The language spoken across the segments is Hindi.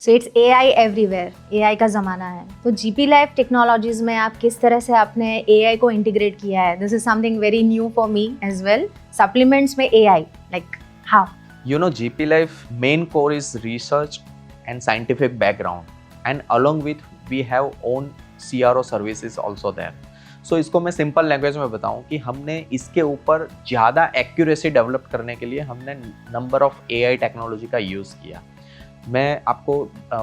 So it's AI everywhere, AI का ज़माना है। तो GP लाइफ टेक्नोलॉजीज़ में आप किस तरह से आपने AI को इंटीग्रेट किया है? This is something very new for me as well. Supplements में AI, like how? You know, GP Life main core is research and scientific background, and along with we have own CRO services also there. So इसको मैं सिंपल लैंग्वेज में बताऊं कि हमने इसके ऊपर ज़्यादा एक्यूरेसी डेवलप करने के लिए हमने नंबर ऑफ AI टेक्नोलॉजी का यूज़ किया। मैं आपको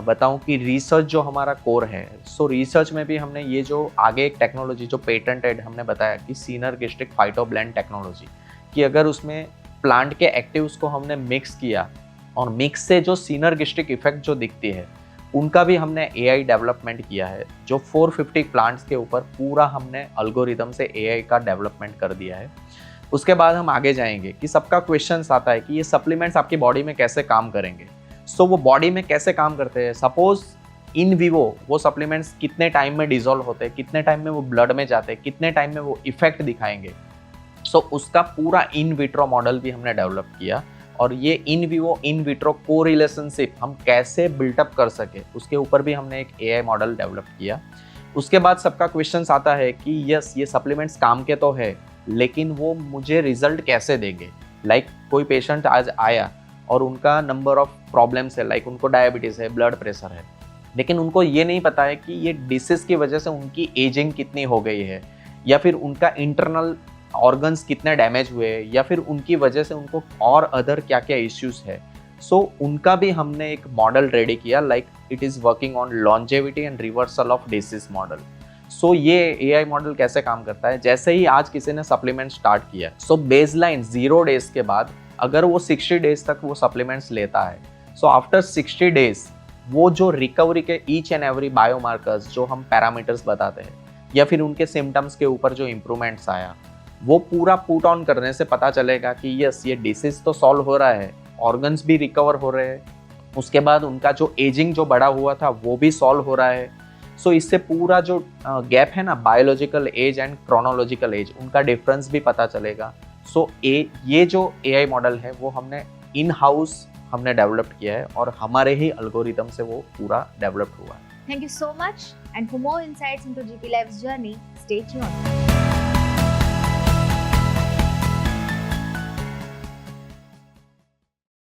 बताऊं कि रिसर्च जो हमारा कोर है, सो रिसर्च में भी हमने ये जो आगे एक टेक्नोलॉजी जो पेटेंटेड हमने बताया कि सिनर्गिस्टिक फाइटोब्लेंड टेक्नोलॉजी, कि अगर उसमें प्लांट के एक्टिव्स को हमने मिक्स किया और मिक्स से जो सिनर्गिस्टिक इफेक्ट जो दिखती है उनका भी हमने AI डेवलपमेंट किया है, जो 450 प्लांट्स के ऊपर पूरा हमने अल्गोरिदम से AI का डेवलपमेंट कर दिया है। उसके बाद हम आगे जाएंगे कि सबका क्वेश्चन आता है कि ये सप्लीमेंट्स आपकी बॉडी में कैसे काम करेंगे। सो वो बॉडी में कैसे काम करते हैं, सपोज इन विवो वो सप्लीमेंट्स कितने टाइम में डिजोल्व होते हैं, कितने टाइम में वो ब्लड में जाते हैं, कितने टाइम में वो इफेक्ट दिखाएंगे। सो उसका पूरा इन विट्रो मॉडल भी हमने डेवलप किया, और ये इन विवो इन विट्रो को रिलेशनशिप हम कैसे बिल्टअप कर सके उसके ऊपर भी हमने एक AI मॉडल डेवलप किया। उसके बाद सबका क्वेश्चन आता है कि यस ये सप्लीमेंट्स काम के तो है, लेकिन वो मुझे रिजल्ट कैसे देंगे। लाइक कोई पेशेंट आज आया और उनका नंबर ऑफ प्रॉब्लम्स है, लाइक उनको डायबिटीज़ है, ब्लड प्रेशर है, लेकिन उनको ये नहीं पता है कि ये डिसीज की वजह से उनकी एजिंग कितनी हो गई है, या फिर उनका इंटरनल ऑर्गन्स कितने डैमेज हुए, या फिर उनकी वजह से उनको और अदर क्या क्या इश्यूज है। सो उनका भी हमने एक मॉडल रेडी किया, like it is working on longevity and reversal of disease model. So ये AI मॉडल कैसे काम करता है, जैसे ही आज किसी ने सप्लीमेंट स्टार्ट किया, सो बेसलाइन 0 डेज के बाद अगर वो 60 डेज तक वो सप्लीमेंट्स लेता है, सो आफ्टर 60 डेज वो जो रिकवरी के ईच एंड एवरी बायोमार्कर्स जो हम पैरामीटर्स बताते हैं, या फिर उनके सिम्टम्स के ऊपर जो इम्प्रूवमेंट्स आया, वो पूरा पुट ऑन करने से पता चलेगा कि यस ये डिसीज तो सॉल्व हो रहा है, ऑर्गन्स भी रिकवर हो रहे हैं, उसके बाद उनका जो एजिंग जो बड़ा हुआ था वो भी सॉल्व हो रहा है। सो इससे पूरा जो गैप है ना, biological age and chronological age, उनका डिफरेंस भी पता चलेगा। सो ये जो AI मॉडल है वो हमने इन हाउस हमने डेवलप किया है, और हमारे ही एल्गोरिदम से वो पूरा डेवलप हुआ है। Thank you so much, and for more insights into GP Life's journey, stay tuned.